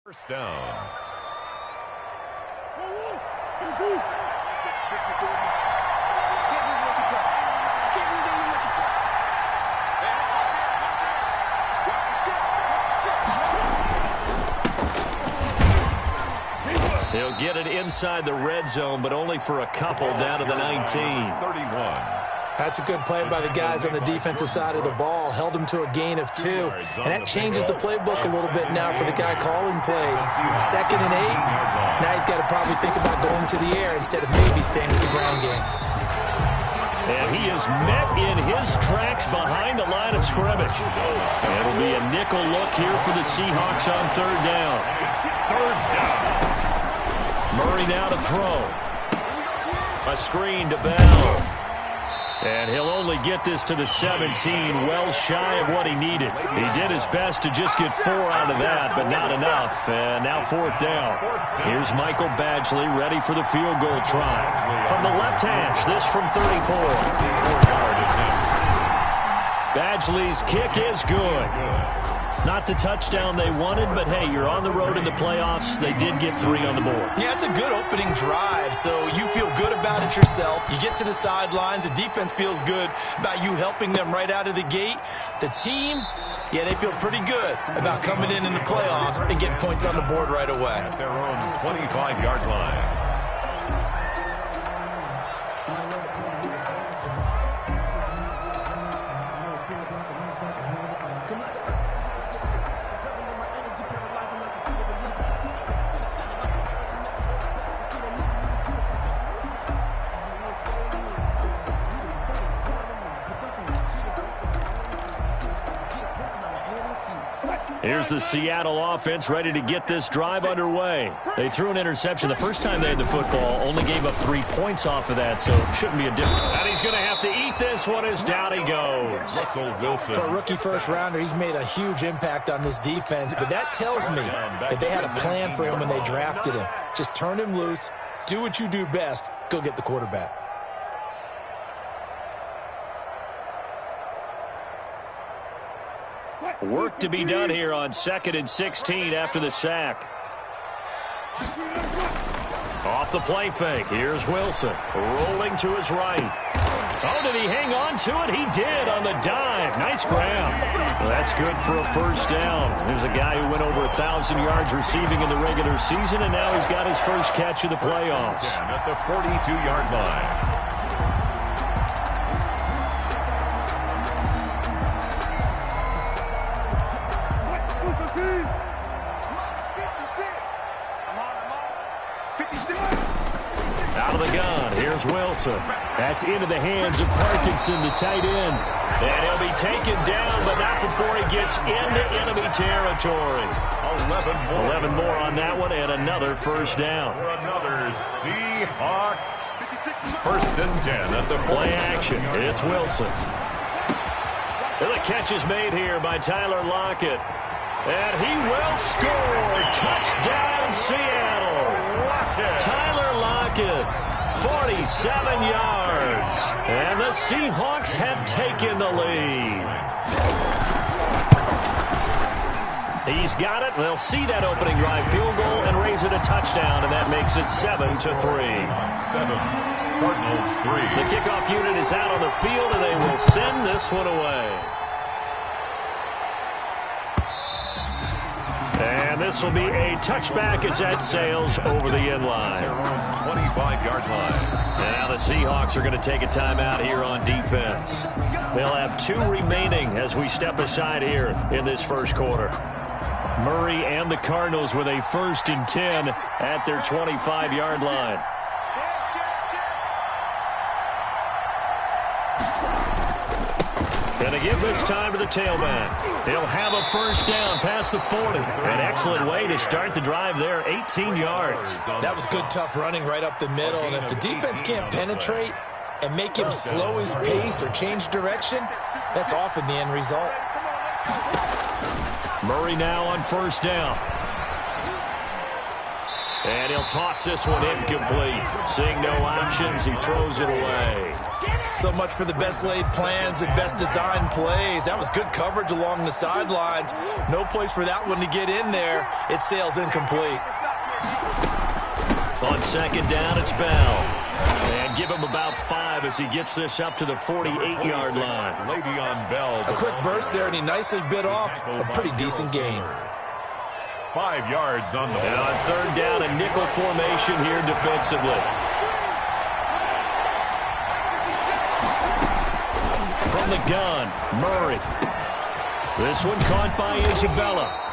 First down. He'll get it inside the red zone, but only for a couple down to the 19. 31. That's a good play by the guys on the defensive side of the ball. Held him to a gain of 2. And that changes the playbook a little bit now for the guy calling plays. 2nd and 8. Now he's got to probably think about going to the air instead of maybe staying with the ground game. And he is met in his tracks behind the line of scrimmage. It'll be a nickel look here for the Seahawks on 3rd down. Third down. Murray now to throw. A screen to Bell. And he'll only get this to the 17, well shy of what he needed. He did his best to just get 4 out of that, but not enough. And now 4th down. Here's Michael Badgley ready for the field goal try. From the left hash, this from 34. Badgley's kick is good. Not the touchdown they wanted, but hey, you're on the road in the playoffs. They did get 3 on the board. Yeah, it's a good opening drive, so you feel good about it yourself. You get to the sidelines. The defense feels good about you helping them right out of the gate. The team, yeah, they feel pretty good about coming in the playoffs and getting points on the board right away. At their own 25-yard line. Here's the Seattle offense ready to get this drive underway. They threw an interception the first time they had the football, only gave up 3 points off of that, so it shouldn't be a difference. And he's going to have to eat this one as down he goes. Russell Wilson. For a rookie first-rounder, he's made a huge impact on this defense, but that tells me that they had a plan for him when they drafted him. Just turn him loose, do what you do best, go get the quarterback. Work to be done here on 2nd and 16 after the sack. Off the play fake. Here's Wilson rolling to his right. Oh, did he hang on to it? He did on the dive. Nice grab. Well, that's good for a first down. There's a guy who went over 1,000 yards receiving in the regular season, and now he's got his first catch of the playoffs. At the 42-yard line. Out of the gun, here's Wilson. That's into the hands of Parkinson, the tight end. And he'll be taken down, but not before he gets into enemy territory. 11 more on that one, and another first down. For another Seahawks. 1st and 10 at the Play action. It's Wilson. And the catch is made here by Tyler Lockett. And he will score. Touchdown, Seattle. Tyler Lockett, 47 yards. And the Seahawks have taken the lead. He's got it. They'll see that opening drive field goal and raise it a touchdown, and that makes it 7-3. 7. Cardinals 3. The kickoff unit is out on the field, and they will send this one away. And this will be a touchback as that sails over the end line. 25-yard line. And now the Seahawks are going to take a timeout here on defense. They'll have 2 remaining as we step aside here in this first quarter. Murray and the Cardinals with a 1st and 10 at their 25-yard line. Going to give this time to the tailback. He'll have a first down past the 40. An excellent way to start the drive there, 18 yards. That was good, tough running right up the middle, and if the defense can't penetrate and make him slow his pace or change direction, that's often the end result. Murray now on first down. And he'll toss this one incomplete. Seeing no options, he throws it away. So much for the best laid plans and best designed plays. That was good coverage along the sidelines. No place for that one to get in there. It sails incomplete. On second down, it's Bell. And give him about 5 as he gets this up to the 48-yard line. Le'Veon Bell. A quick burst there, and he nicely bit off a pretty decent gain. 5 yards on the And on third down, a nickel formation here defensively. From the gun, Murray. This one caught by Isabella.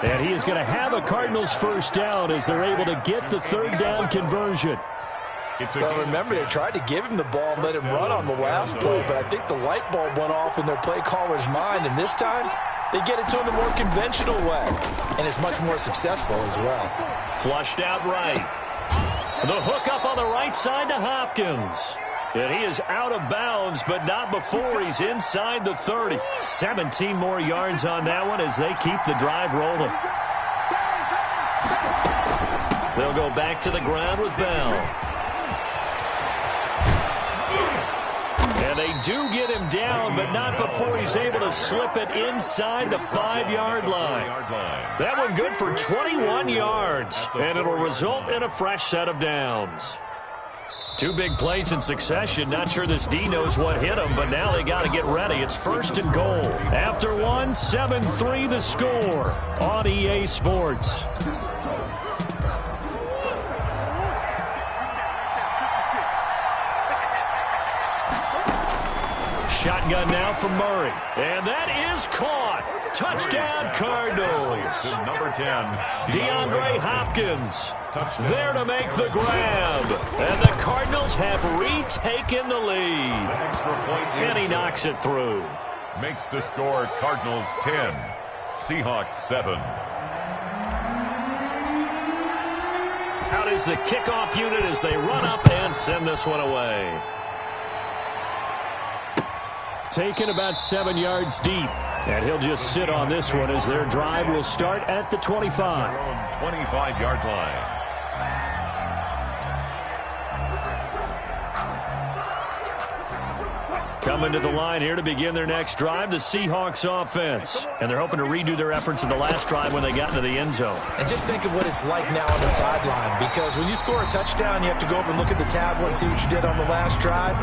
And he is going to have a Cardinals first down as they're able to get the third down conversion. Well, remember, they tried to give him the ball and let him run on the last play, but I think the light bulb went off in their play caller's mind, and this time they get it to him the more conventional way, and it's much more successful as well. Flushed out right. The hook up on the right side to Hopkins. And he is out of bounds, but not before he's inside the 30. 17 more yards on that one as they keep the drive rolling. They'll go back to the ground with Bell. And they do get him down, but not before he's able to slip it inside the 5-yard line. That one good for 21 yards, and it'll result in a fresh set of downs. 2 big plays in succession. Not sure this D knows what hit him, but now they got to get ready. It's first and goal. After one, 7-3 the score on EA Sports. Shotgun now from Murray. And that is caught. Touchdown, Cardinals. Number 10, DeAndre Hopkins there to make the grab. And the Cardinals have retaken the lead. And he knocks it through. Makes the score Cardinals 10, Seahawks 7. Out is the kickoff unit as they run up and send this one away. Taken about 7 yards deep. And he'll just sit on this one as their drive will start at the 25. 25-yard line. Coming to the line here to begin their next drive, the Seahawks offense. And they're hoping to redo their efforts in the last drive when they got into the end zone. And just think of what it's like now on the sideline, because when you score a touchdown, you have to go over and look at the tablet and see what you did on the last drive.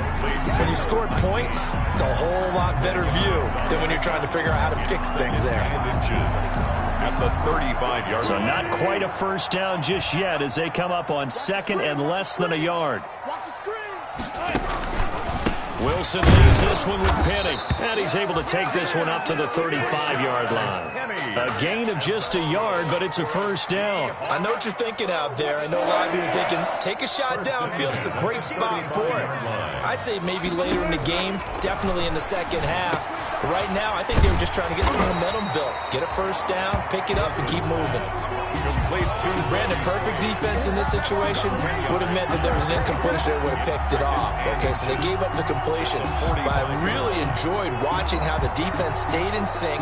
When you scored points, it's a whole lot better view than when you're trying to figure out how to fix things there. At the 35-yard line. So not quite a first down just yet as they come up on second and less than a yard. Wilson leaves this one with Penny, and he's able to take this one up to the 35-yard line. A gain of just a yard, but it's a first down. I know what you're thinking out there. I know a lot of you are thinking, take a shot downfield. It's a great spot for it. I'd say maybe later in the game, definitely in the second half. But right now, I think they were just trying to get some momentum built. Get a first down, pick it up, and keep moving. Brandon, perfect defense in this situation would have meant that there was an incompletion that would have picked it off. Okay, so they gave up the completion. But I really enjoyed watching how the defense stayed in sync,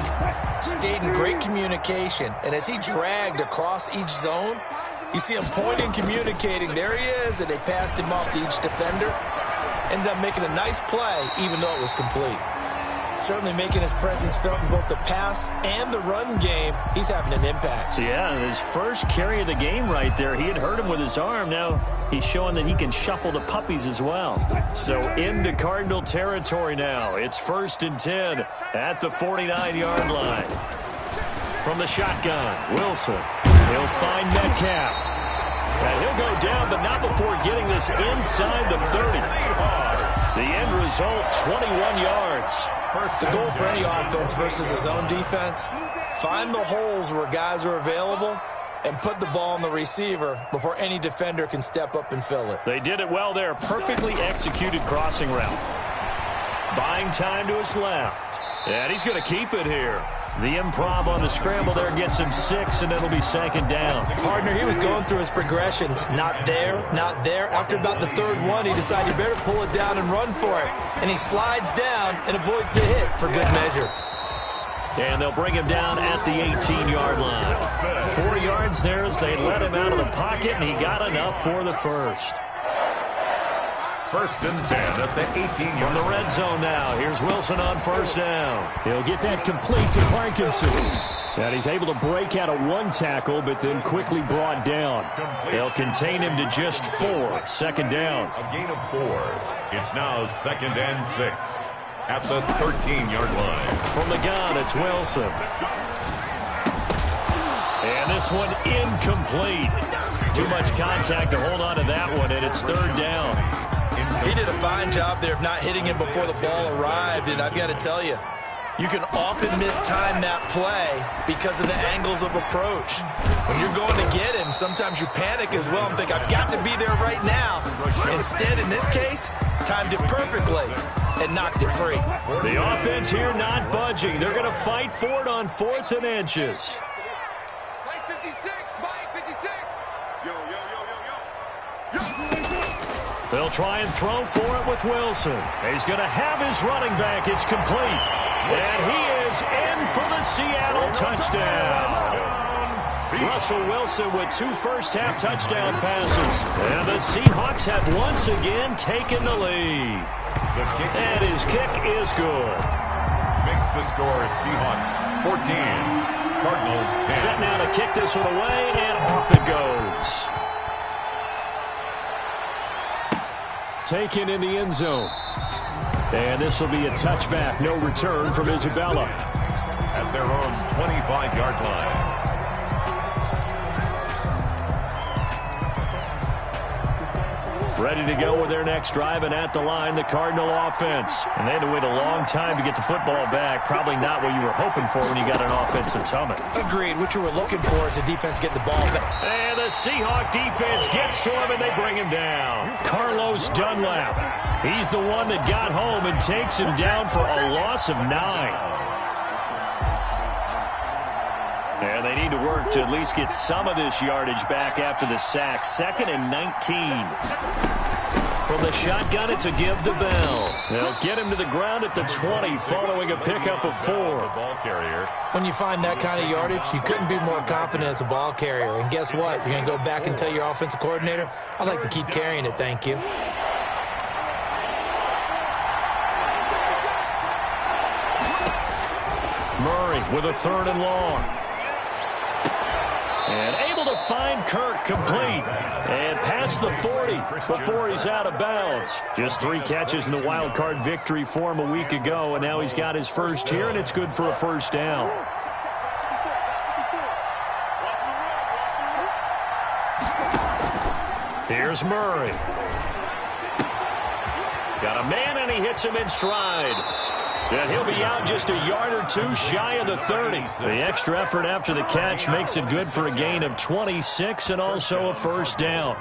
stayed in great communication, and as he dragged across each zone, you see him pointing, communicating. There he is, and they passed him off to each defender. Ended up making a nice play, even though it was complete. Certainly making his presence felt in both the pass and the run game. He's having an impact. Yeah, his first carry of the game right there. He had hurt him with his arm. Now he's showing that he can shuffle the puppies as well. So into Cardinal territory now. It's first and 10 at the 49-yard line. From the shotgun, Wilson. He'll find Metcalf. And he'll go down, but not before getting this inside the 30. The end result, 21 yards. The goal for any offense versus his own defense, find the holes where guys are available and put the ball on the receiver before any defender can step up and fill it. They did it well there. Perfectly executed crossing route. Buying time to his left. And he's going to keep it here. The improv on the scramble there gets him 6, and it'll be second down. Partner, he was going through his progressions. Not there, not there. After about the third one, he decided he better pull it down and run for it. And he slides down and avoids the hit for good measure. And they'll bring him down at the 18-yard line. 4 yards there as they let him out of the pocket, and he got enough for the first. 1st and 10 at the 18-yard line. From the red zone now, here's Wilson on 1st down. He'll get that complete to Parkinson. And he's able to break out of 1 tackle, but then quickly brought down. They'll contain him to just 4. 2nd down. A gain of 4. It's now 2nd and 6 at the 13-yard line. From the gun, it's Wilson. And this one incomplete. Too much contact to hold on to that one, and it's 3rd down. He did a fine job there of not hitting him before the ball arrived, and I've got to tell you, you can often mistime that play because of the angles of approach. When you're going to get him, sometimes you panic as well and think, I've got to be there right now. Instead, in this case, timed it perfectly and knocked it free. The offense here not budging. They're going to fight for it on 4th and inches. Mike 56, Mike 56. Yo, yo, yo, yo, yo. They'll try and throw for it with Wilson. He's going to have his running back. It's complete. And he is in for the Seattle touchdown. Russell Wilson with 2 first-half touchdown passes. And the Seahawks have once again taken the lead. And his kick is good. Makes the score Seahawks 14, Cardinals 10. Set now to kick this one away, and off it goes. Taken in the end zone. And this will be a touchback. No return from Isabella. At their own 25-yard line. Ready to go with their next drive, and at the line, the Cardinal offense. And they had to wait a long time to get the football back. Probably not what you were hoping for when you got an offense that's humming. Agreed. What you were looking for is the defense getting the ball back. And the Seahawk defense gets to him, and they bring him down. Carlos Dunlap. He's the one that got home and takes him down for a loss of 9. And they need to work to at least get some of this yardage back after the sack. 2nd and 19. From the shotgun, it's a give to Bell. They'll get him to the ground at the 20 following a pickup of 4. Ball carrier. When you find that kind of yardage, you couldn't be more confident as a ball carrier. And guess what? You're going to go back and tell your offensive coordinator, I'd like to keep carrying it, thank you. Murray with a 3rd and long. And able to find Kirk complete. And past the 40 before he's out of bounds. Just 3 catches in the wild card victory for him a week ago. And now he's got his first here, and it's good for a 1st down. Here's Murray. Got a man, and he hits him in stride. And he'll be out just a yard or 2 shy of the 30. The extra effort after the catch makes it good for a gain of 26 and also a 1st down.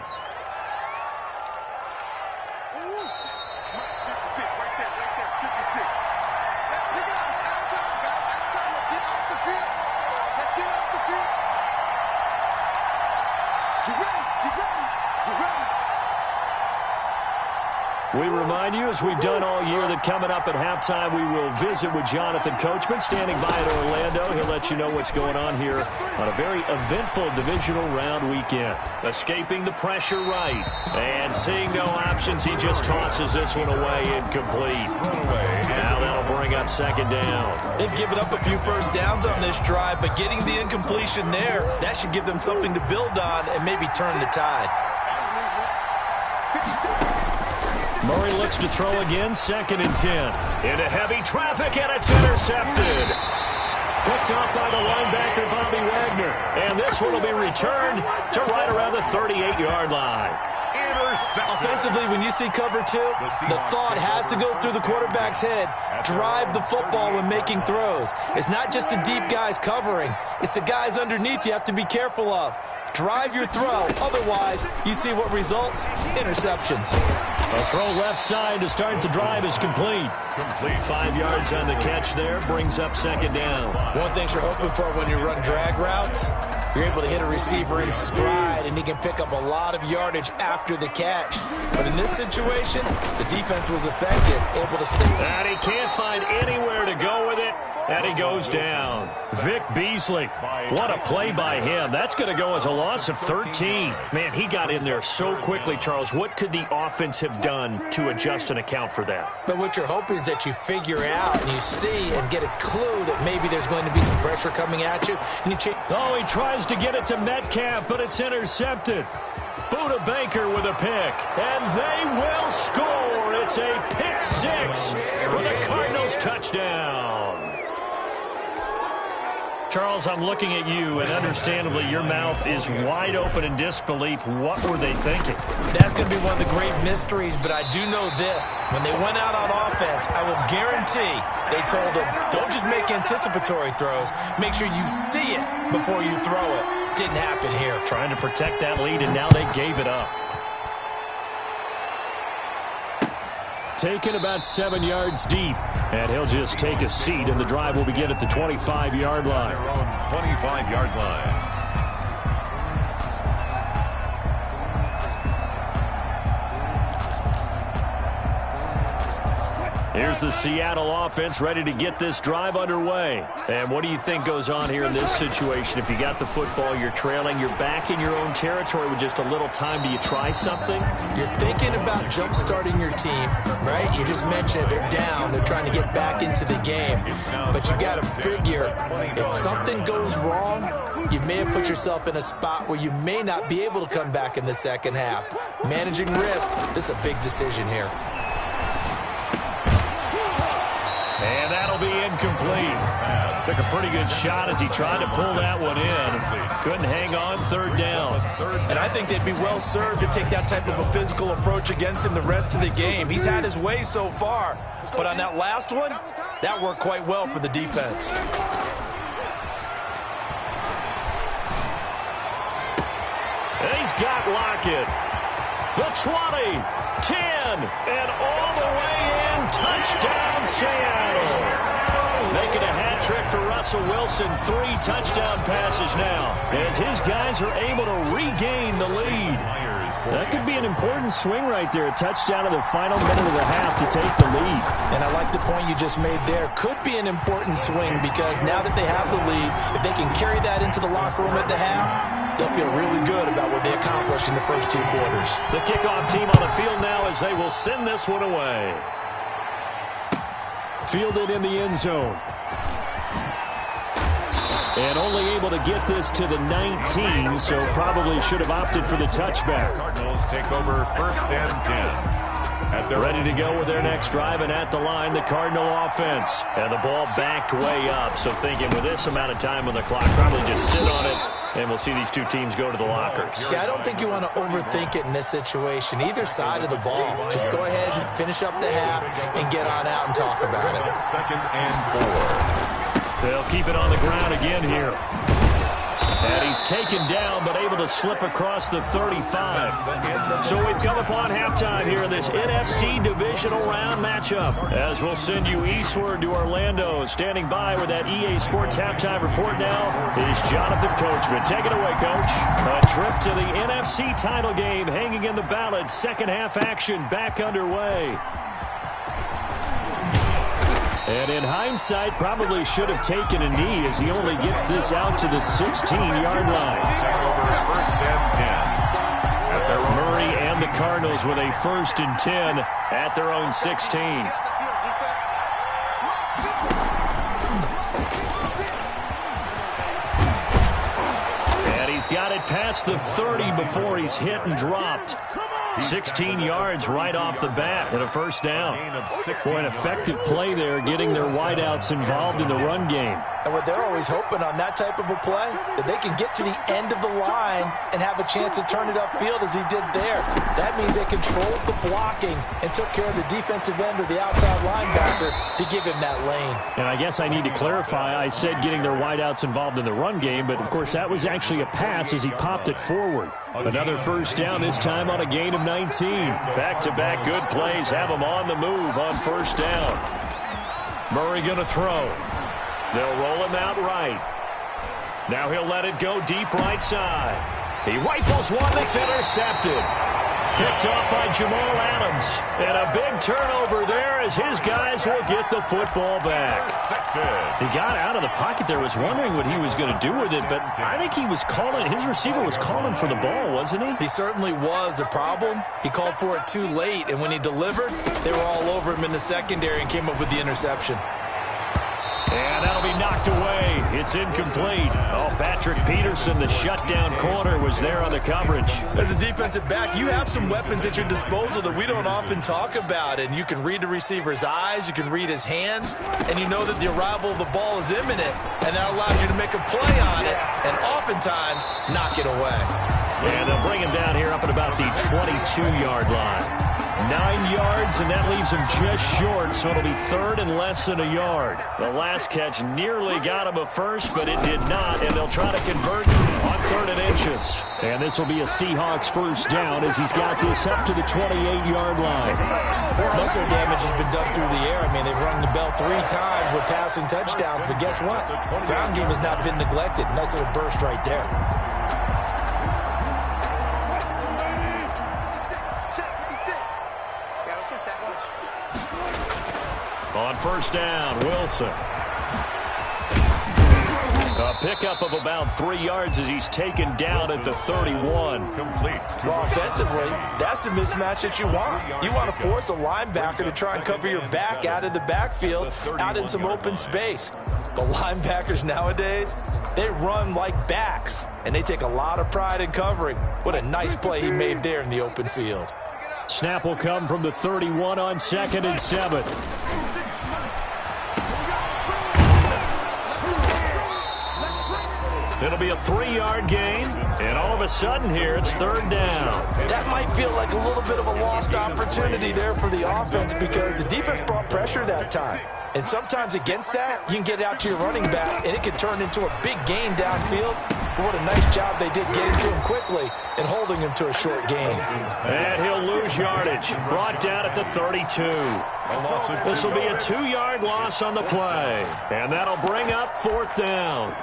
We remind you, as we've done all year, that coming up at halftime, we will visit with Jonathan Coachman, standing by at Orlando. He'll let you know what's going on here on a very eventful divisional round weekend. Escaping the pressure right. And seeing no options, he just tosses this one away incomplete. Now that'll bring up 2nd down. They've given up a few first downs on this drive, but getting the incompletion there, that should give them something to build on and maybe turn the tide. Murray looks to throw again, 2nd and 10. Into heavy traffic, and it's intercepted. Picked up by the linebacker, Bobby Wagner. And this one will be returned to right around the 38-yard line. Offensively, when you see cover 2, the thought has to go through the quarterback's head. Drive the football when making throws. It's not just the deep guys covering. It's the guys underneath you have to be careful of. Drive your throw. Otherwise, you see what results? Interceptions. A throw left side to start the drive is complete. 5 yards on the catch there. Brings up 2nd down. One thing you're hoping for when you run drag routes, you're able to hit a receiver in stride, and he can pick up a lot of yardage after the catch. But in this situation, the defense was effective, able to stay. And he can't find anywhere to go with it. And he goes down. Vic Beasley. What a play by him. That's going to go as a loss of 13. Man, he got in there so quickly, Charles. What could the offense have done to adjust and account for that? But what you're hoping is that you figure out and you see and get a clue that maybe there's going to be some pressure coming at you. And you oh, he tries to get it to Metcalf, but it's intercepted. Buda Baker with a pick, and they will score. It's a pick six for the Cardinals touchdown. Charles, I'm looking at you, and understandably, your mouth is wide open in disbelief. What were they thinking? That's going to be one of the great mysteries, but I do know this. When they went out on offense, I will guarantee they told them, don't just make anticipatory throws. Make sure you see it before you throw it. Didn't happen here. Trying to protect that lead, and now they gave it up. Taken about 7 yards deep, and he'll just take a seat, and the drive will begin at the 25-yard line. Their own 25-yard line. Here's the Seattle offense ready to get this drive underway. And what do you think goes on here in this situation? If you got the football, you're trailing, you're back in your own territory with just a little time. Do you try something? You're thinking about jump-starting your team, right? You just mentioned it. They're down. They're trying to get back into the game. But you got to figure if something goes wrong, you may have put yourself in a spot where you may not be able to come back in the second half. Managing risk, this is a big decision here. And that'll be incomplete. Took a pretty good shot as he tried to pull that one in. Couldn't hang on, third down. And I think they'd be well served to take that type of a physical approach against him the rest of the game. He's had his way so far. But on that last one, that worked quite well for the defense. And he's got Lockett. The 20, 10, and all the way in. Touchdown, Seattle. Making a hat trick for Russell Wilson. 3 touchdown passes now as his guys are able to regain the lead. That could be an important swing right there. A touchdown in the final minute of the half to take the lead. And I like the point you just made there. Could be an important swing because now that they have the lead, if they can carry that into the locker room at the half, they'll feel really good about what they accomplished in the first 2 quarters. The kickoff team on the field now as they will send this one away. Fielded in the end zone. And only able to get this to the 19, so probably should have opted for the touchback. Cardinals take over first and 10. Ready to go with their next drive, and at the line, the Cardinal offense. And the ball backed way up, so thinking with this amount of time on the clock, probably just sit on it, and we'll see these 2 teams go to the lockers. Yeah, I don't think you want to overthink it in this situation, either side of the ball. Just go ahead and finish up the half and get on out and talk about it. Second and 4. They'll keep it on the ground again here. And he's taken down, but able to slip across the 35. So we've come upon halftime here in this NFC divisional round matchup. As we'll send you eastward to Orlando. Standing by with that EA Sports halftime report now is Jonathan Coachman. Take it away, Coach. A trip to the NFC title game hanging in the balance. Second half action back underway. And in hindsight, probably should have taken a knee as he only gets this out to the 16-yard line. First and 10. Murray and the Cardinals with a first and 10 at their own 16. And he's got it past the 30 before he's hit and dropped. 16 yards right off the bat and a first down. Boy, an effective play there, getting their wideouts involved in the run game. And what they're always hoping on that type of a play, that they can get to the end of the line and have a chance to turn it upfield as he did there. That means they controlled the blocking and took care of the defensive end or the outside linebacker to give him that lane. And I guess I need to clarify, I said getting their wideouts involved in the run game, but of course that was actually a pass as he popped it forward. Another first down, this time on a gain of 19. Back-to-back good plays have him on the move on first down. Murray going to throw. They'll roll him out right. Now he'll let it go deep right side. He rifles one that's intercepted. Picked off by Jamal Adams. And a big turnover there as his guys will get the football back. He got out of the pocket there, was wondering what he was going to do with it, but I think he was calling, his receiver was calling for the ball, wasn't he? He certainly was. The problem, he called for it too late, and when he delivered, they were all over him in the secondary and came up with the interception. And that'll be knocked away. It's incomplete. Oh, Patrick Peterson, the shutdown corner, was there on the coverage. As a defensive back, you have some weapons at your disposal that we don't often talk about. And you can read the receiver's eyes, you can read his hands, and you know that the arrival of the ball is imminent. And that allows you to make a play on it and oftentimes knock it away. And they'll bring him down here up at about the 22-yard line. 9 yards, and that leaves him just short, so it'll be third and less than a yard. The last catch nearly got him a first, but it did not, and they'll try to convert on 3rd and inches. And this will be a Seahawks first down as he's got this up to the 28-yard line. Most of the damage has been done through the air. I mean, they've rung the bell 3 times with passing touchdowns, but guess what? Ground game has not been neglected. Nice little burst right there. On first down, Wilson. A pickup of about 3 yards as he's taken down at the 31. Complete. Well, offensively, that's the mismatch that you want. You want to force a linebacker to try and cover your back out of the backfield, out in some open space. But linebackers nowadays, they run like backs, and they take a lot of pride in covering. What a nice play he made there in the open field. Snap will come from the 31 on 2nd and 7. It'll be a 3-yard gain, and all of a sudden here, it's 3rd down. That might feel like a little bit of a lost opportunity there for the offense because the defense brought pressure that time. And sometimes against that, you can get out to your running back, and it can turn into a big gain downfield. But what a nice job they did getting to him quickly and holding him to a short gain. And he'll lose yardage. Brought down at the 32. This will be a 2-yard loss on the play. And that'll bring up 4th down.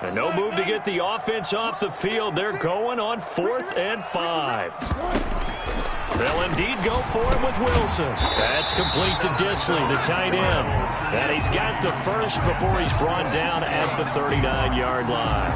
And no move to get the offense off the field. They're going on 4th and 5. They'll indeed go for it with Wilson. That's complete to Disley, the tight end. And he's got the first before he's brought down at the 39-yard line.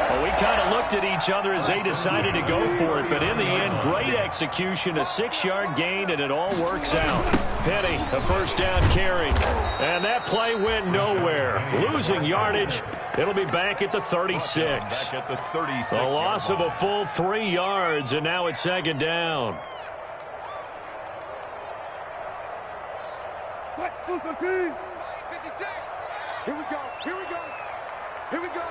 Well, we kind of looked at each other as they decided to go for it, but in the end, great execution, a 6-yard gain, and it all works out. Penny, a first down carry. And that play went nowhere. Losing yardage. It'll be back at the 36. Back at the 36. A loss of a full 3 yards, and now it's 2nd down. Here we go. Here we go. Here we go.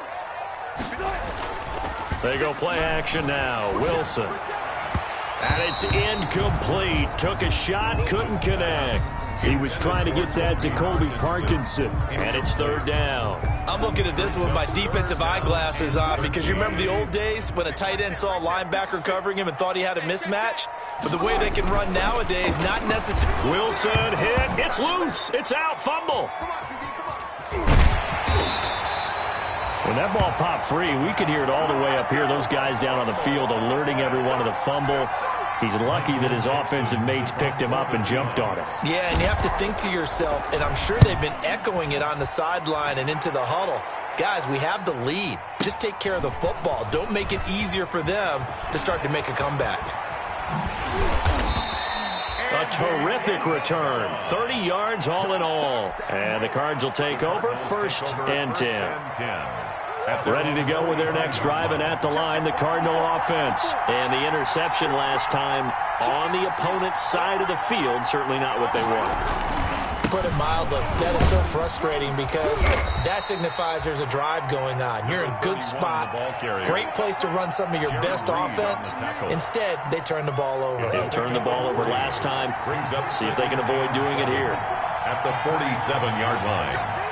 They go play action now. Wilson. And it's incomplete. Took a shot, couldn't connect. He was trying to get that to Colby Parkinson. And it's 3rd down. I'm looking at this with my defensive eyeglasses on because you remember the old days when a tight end saw a linebacker covering him and thought he had a mismatch? But the way they can run nowadays, not necessarily. Wilson hit. It's loose. It's out. Fumble. When that ball popped free, we could hear it all the way up here. Those guys down on the field alerting everyone of the fumble. He's lucky that his offensive mates picked him up and jumped on it. Yeah, and you have to think to yourself, and I'm sure they've been echoing it on the sideline and into the huddle. Guys, we have the lead. Just take care of the football. Don't make it easier for them to start to make a comeback. A terrific return. 30 yards all in all. And the Cards will take over 1st and 10. Ready to go with their next drive, and at the line, the Cardinal offense. And the interception last time on the opponent's side of the field, certainly not what they wanted. Put it mildly, that is so frustrating because that signifies there's a drive going on. You're in a good spot, great place to run some of your best offense. Instead, they turn the ball over. They turned the ball over last time. See if they can avoid doing it here. At the 47-yard line.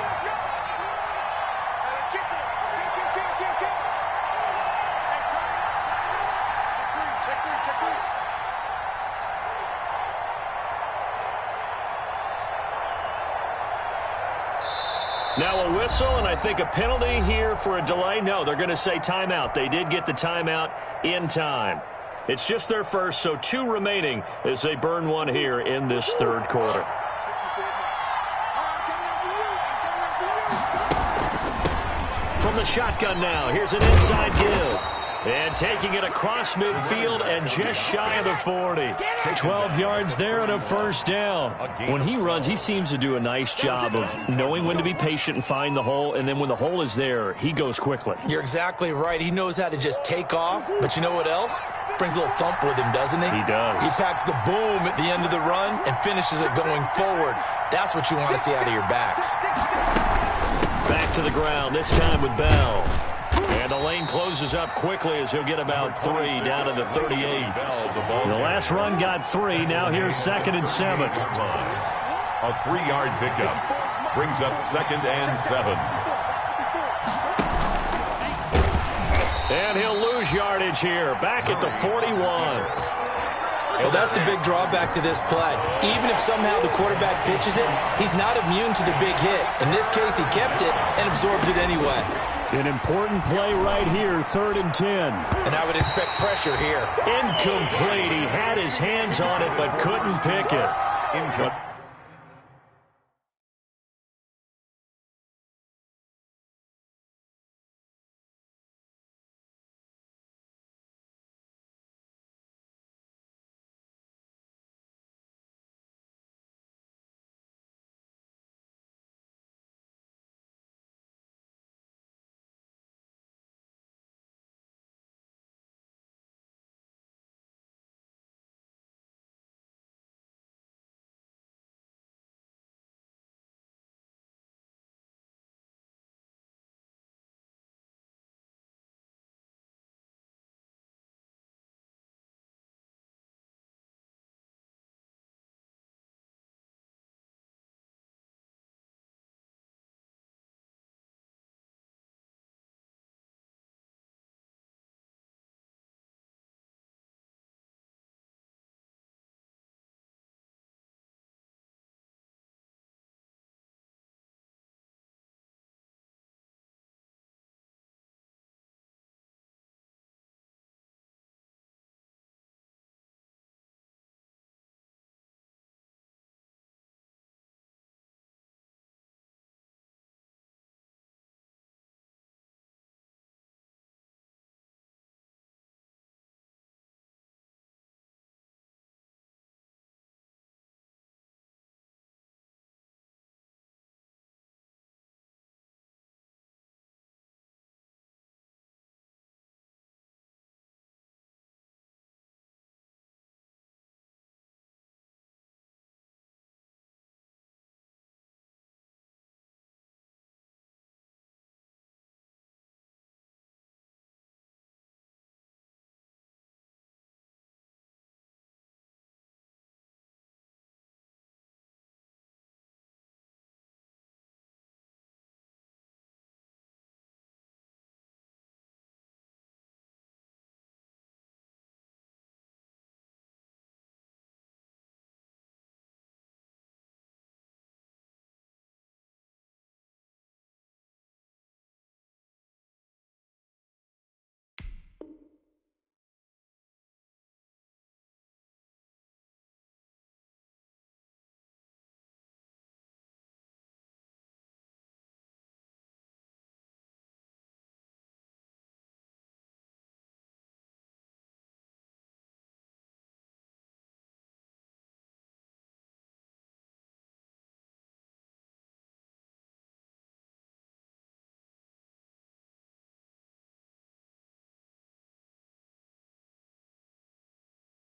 Now a whistle, and I think a penalty here for a delay. No, they're going to say timeout. They did get the timeout in time. It's just their first, so 2 remaining as they burn one here in this third quarter. From the shotgun now, here's an inside give. And taking it across midfield and just shy of the 40. 12 yards there and a first down. When he runs, he seems to do a nice job of knowing when to be patient and find the hole, and then when the hole is there, he goes quickly. You're exactly right. He knows how to just take off, but you know what else? Brings a little thump with him, doesn't he? He does. He packs the boom at the end of the run and finishes it going forward. That's what you want to see out of your backs. Back to the ground, this time with Bell. And the lane closes up quickly as he'll get about 3 down to the 38. The last run got 3. Now here's 2nd and 7. A 3-yard pickup brings up 2nd and 7. And he'll lose yardage here. Back at the 41. Well, that's the big drawback to this play. Even if somehow the quarterback pitches it, he's not immune to the big hit. In this case, he kept it and absorbed it anyway. An important play right here, 3rd and 10. And I would expect pressure here. Incomplete. He had his hands on it but couldn't pick it.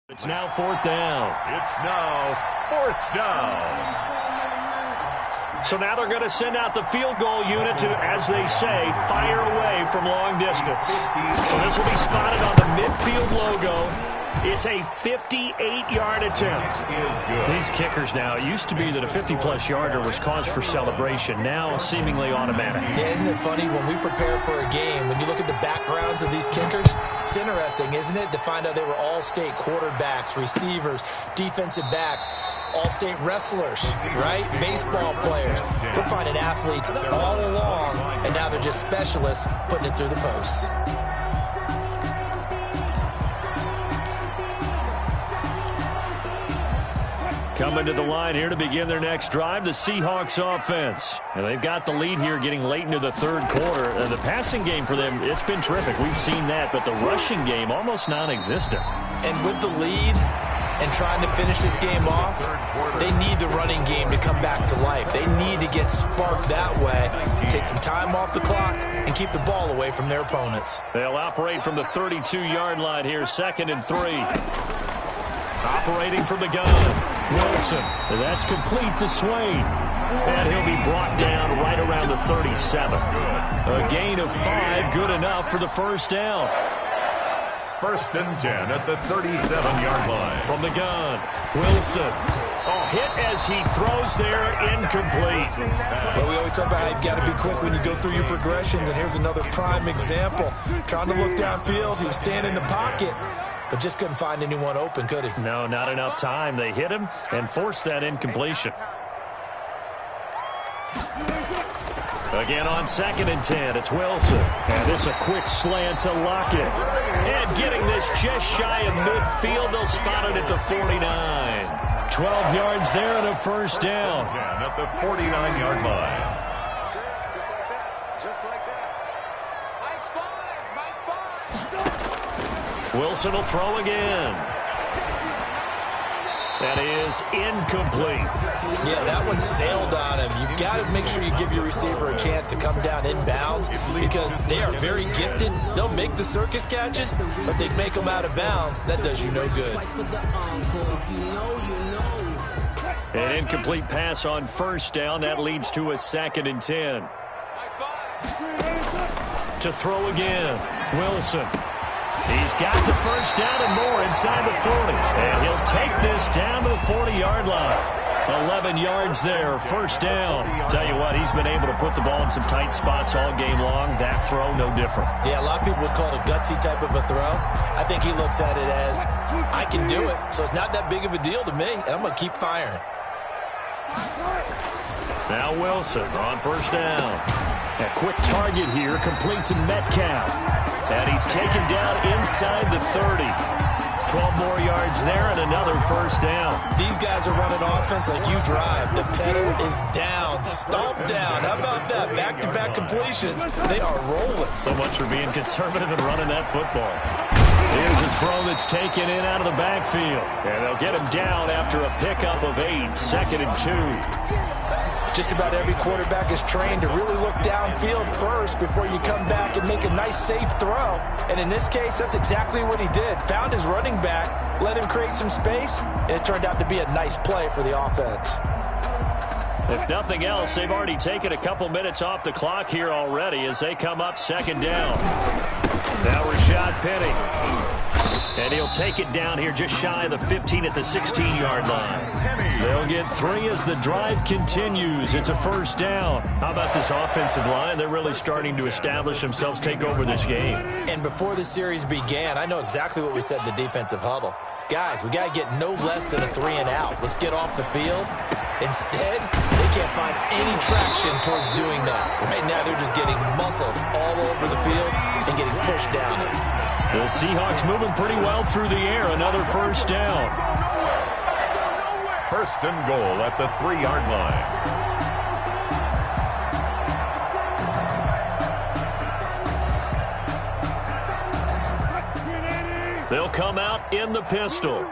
It's now 4th down. It's now 4th down. So now they're going to send out the field goal unit to, as they say, fire away from long distance. So this will be spotted on the midfield logo. It's a 58-yard attempt. These kickers now, it used to be that a 50-plus yarder was cause for celebration. Now seemingly automatic. Yeah, isn't it funny? When we prepare for a game, when you look at the backgrounds of these kickers, it's interesting, isn't it, to find out they were all-state quarterbacks, receivers, defensive backs. all-state wrestlers, right? Baseball players. We're finding athletes all along, and now they're just specialists putting it through the posts. Coming to the line here to begin their next drive, the Seahawks offense. And they've got the lead here getting late into the third quarter. And the passing game for them, it's been terrific. We've seen that, but the rushing game almost non-existent. And with the lead and trying to finish this game off, they need the running game to come back to life. They need to get sparked that way, take some time off the clock, and keep the ball away from their opponents. They'll operate from the 32-yard line here, 2nd and 3. Operating from the gun. Wilson, that's complete to Swain. And he'll be brought down right around the 37. A gain of 5, good enough for the first down. 1st and 10 at the 37-yard line. From the gun, Wilson. Oh, hit as he throws there, incomplete. But we always talk about how you've got to be quick when you go through your progressions, and here's another prime example. Trying to look downfield, he was standing in the pocket, but just couldn't find anyone open, could he? No, not enough time. They hit him and forced that incompletion. Again on 2nd and 10, it's Wilson. And this a quick slant to Lockett. And getting this just shy of midfield, they'll spot it at the 49. 12 yards there and a first down. At the 49-yard line. Just like that. Just like that. High five. Wilson will throw again. That is incomplete. Yeah, that one sailed on him. You've got to make sure you give your receiver a chance to come down inbounds because they are very gifted. They'll make the circus catches, but they make them out of bounds. That does you no good. An incomplete pass on first down. That leads to a 2nd and 10. To throw again, Wilson. He's got the first down and more inside the 40. And he'll take this down to the 40-yard line. 11 yards there, first down. Tell you what, he's been able to put the ball in some tight spots all game long. That throw, no different. Yeah, a lot of people would call it a gutsy type of a throw. I think he looks at it as, I can do it, so it's not that big of a deal to me, and I'm going to keep firing. Now Wilson on first down. A quick target here, complete to Metcalf. And he's taken down inside the 30. 12 more yards there and another first down. These guys are running offense like you drive. The pedal is down, stomp down. How about that? Back-to-back completions. They are rolling. So much for being conservative and running that football. Here's a throw that's taken in out of the backfield. And they'll get him down after a pickup of 8, 2nd and 2. Just about every quarterback is trained to really look downfield first before you come back and make a nice, safe throw. And in this case, that's exactly what he did. Found his running back, let him create some space, and it turned out to be a nice play for the offense. If nothing else, they've already taken a couple minutes off the clock here already as they come up 2nd down. Now Rashad Penny. And he'll take it down here just shy of the 15 at the 16-yard line. They'll get 3 as the drive continues. It's a first down. How about this offensive line? They're really starting to establish themselves, take over this game. And before the series began, I know exactly what we said in the defensive huddle. Guys, we got to get no less than a 3 and out. Let's get off the field. Instead, they can't find any traction towards doing that. Right now, they're just getting muscled all over the field and getting pushed down it. The Seahawks moving pretty well through the air. Another first down. 1st and goal at the 3-yard line. They'll come out in the pistol.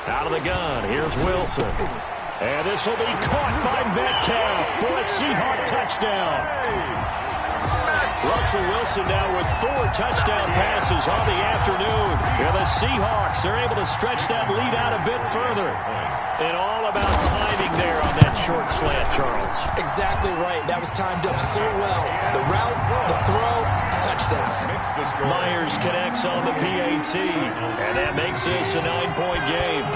Out of the gun, here's Wilson. And this will be caught by Metcalf for a Seahawk touchdown. Russell Wilson now with 4 touchdown passes on the afternoon. And the Seahawks are able to stretch that lead out a bit further. And all about timing there on that short slant, Charles. Exactly right. That was timed up so well. The route, the throw, touchdown. Myers connects on the PAT. And that makes this a 9-point game.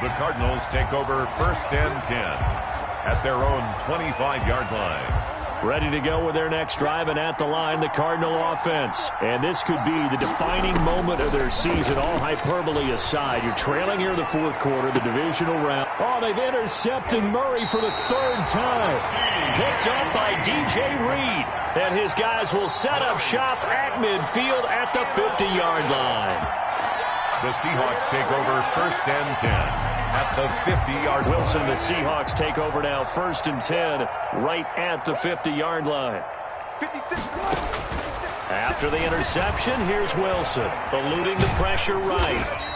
The Cardinals take over 1st and 10 at their own 25-yard line. Ready to go with their next drive, and at the line, the Cardinal offense. And this could be the defining moment of their season, all hyperbole aside. You're trailing here in the fourth quarter, the divisional round. Oh, they've intercepted Murray for the third time. Picked up by D.J. Reed. And his guys will set up shop at midfield at the 50-yard line. The Seahawks take over first and 10. At the 50-yard line. Wilson, the Seahawks take over now, first and 10, right at the 50-yard line. 56. After the interception, here's Wilson, eluding the pressure right.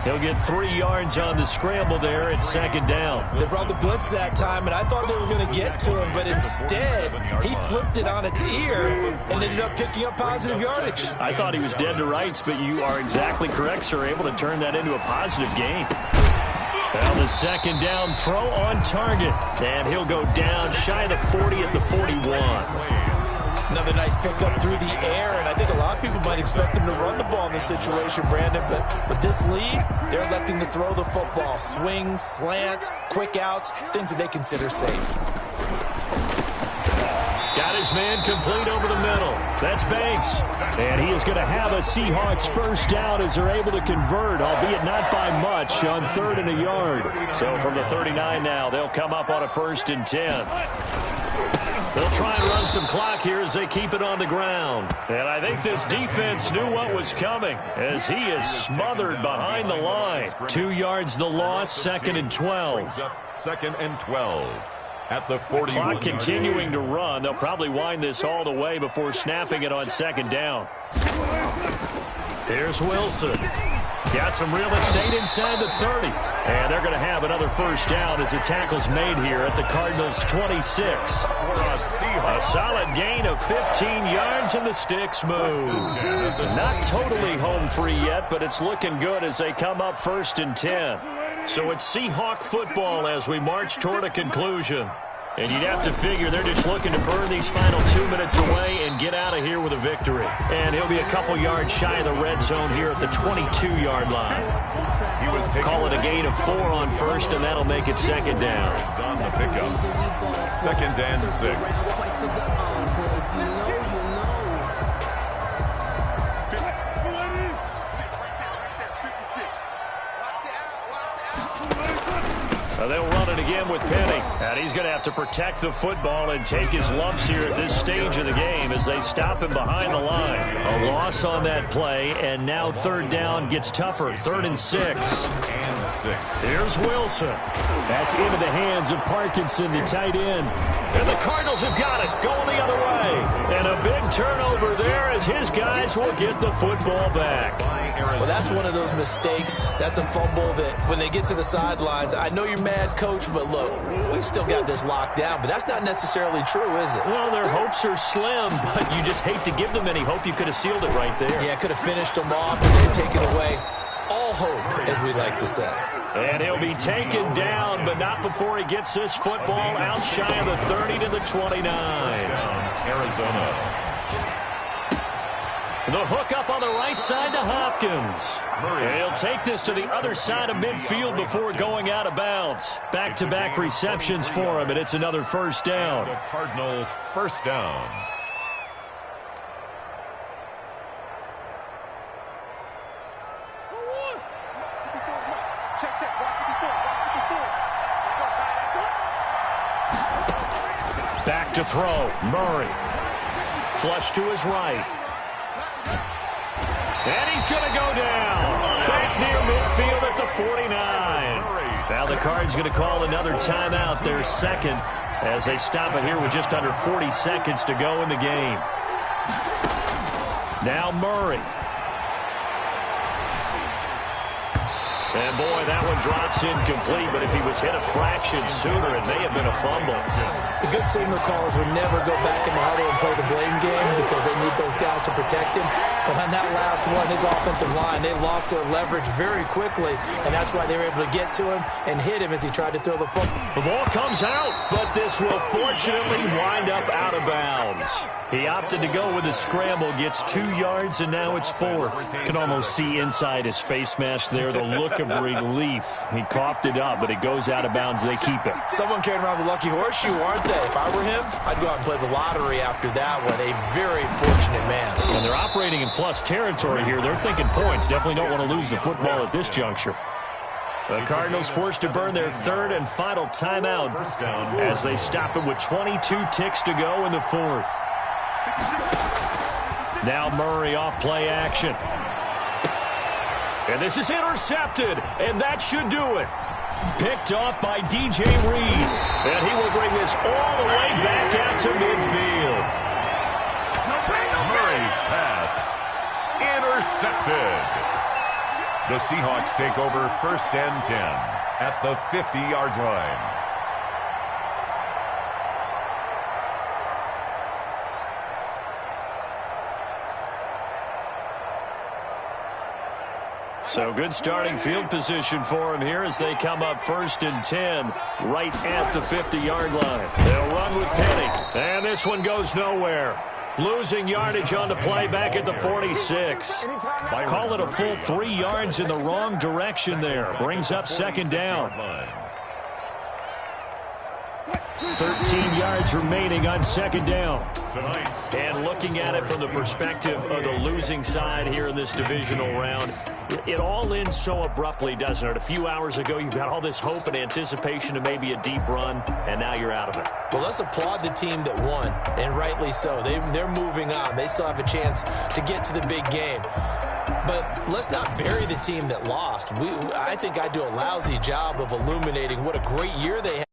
He'll get 3 yards on the scramble there at second down. They brought the blitz that time, and I thought they were going to get to him, but instead, he flipped it on its ear and ended up picking up positive yardage. I thought he was dead to rights, but you are exactly correct, sir, able to turn that into a positive gain. Well, the second down throw on target, and he'll go down shy of the 40 at the 41. Another nice pickup through the air, and I think a lot of people might expect them to run the ball in this situation, Brandon, but with this lead, they're electing to throw the football. Swings, slants, quick outs, things that they consider safe. Got his man complete over the middle. That's Banks. And he is going to have a Seahawks first down as they're able to convert, albeit not by much, on 3rd and a yard. So from the 39 now, they'll come up on a 1st and 10. They'll try and run some clock here as they keep it on the ground. And I think this defense knew what was coming as he is smothered behind the line. 2 yards the loss, 2nd and 12. 2nd and 12. At the 40. Clock continuing to run. They'll probably wind this all the way before snapping it on 2nd down. Here's Wilson. Got some real estate inside the 30. And they're going to have another first down as the tackle's made here at the Cardinals' 26. A solid gain of 15 yards, and the sticks move. Not totally home free yet, but it's looking good as they come up 1st and 10. So it's Seahawk football as we march toward a conclusion. And you'd have to figure they're just looking to burn these final 2 minutes away and get out of here with a victory. And he'll be a couple yards shy of the red zone here at the 22-yard line. Call it a gain of 4 on 1st, and that'll make it 2nd down. On the pickup. 2nd and 6. They'll run it again with Penny. And he's going to have to protect the football and take his lumps here at this stage of the game as they stop him behind the line. A loss on that play, and now 3rd down gets tougher. 3rd and 6. Here's Wilson. That's into the hands of Parkinson, the tight end. And the Cardinals have got it, going the other way. And a big turnover there as his guys will get the football back. Well, that's one of those mistakes. That's a fumble that when they get to the sidelines, I know you're mad, Coach, but look, we've still got this locked down. But that's not necessarily true, is it? Well, their hopes are slim, but you just hate to give them any hope. You could have sealed it right there. Yeah, could have finished them off and then taken away all hope, as we like to say. And he'll be taken down, but not before he gets this football out shy of the 30 to the 29. Arizona. The hook up on the right side to Hopkins. And he'll take this to the other side of midfield before going out of bounds. Back-to-back receptions for him, and it's another first down. The Cardinal first down. Back to throw. Murray. Flush to his right. And he's going to go down. Back near midfield at the 49. Now the Cards going to call another timeout, their 2nd, as they stop it here with just under 40 seconds to go in the game. Now Murray. And boy, that one drops incomplete, but if he was hit a fraction sooner, it may have been a fumble. The good signal callers would never go back in the huddle and play the blame game because they need those guys to protect him. But on that last one, his offensive line, they lost their leverage very quickly, and that's why they were able to get to him and hit him as he tried to throw the football. The ball comes out, but this will fortunately wind up out of bounds. He opted to go with a scramble, gets 2 yards, and now it's 4th. Can almost see inside his face mask there the look of relief. He coughed it up, but it goes out of bounds. They keep it. Someone carried around the lucky horseshoe, aren't they? If I were him, I'd go out and play the lottery after that one. A very fortunate man. And they're operating in plus territory here. They're thinking points. Definitely don't want to lose the football at this juncture. The Cardinals forced to burn their 3rd and final timeout as they stop it with 22 ticks to go in the 4th. Now Murray off play action. And this is intercepted, and that should do it. Picked off by DJ Reed. And he will bring this all the way back out to midfield. Murray's pass intercepted. The Seahawks take over 1st and 10 at the 50-yard line. So good starting field position for him here as they come up 1st and 10 right at the 50-yard line. They'll run with Penny. And this one goes nowhere. Losing yardage on the play back at the 46. Call it a full 3 yards in the wrong direction there. Brings up 2nd down. 13 yards remaining on 2nd down. And looking at it from the perspective of the losing side here in this divisional round, it all ends so abruptly, doesn't it? A few hours ago, you've got all this hope and anticipation of maybe a deep run, and now you're out of it. Well, let's applaud the team that won, and rightly so. They're moving on. They still have a chance to get to the big game. But let's not bury the team that lost. I think I do a lousy job of illuminating what a great year they had.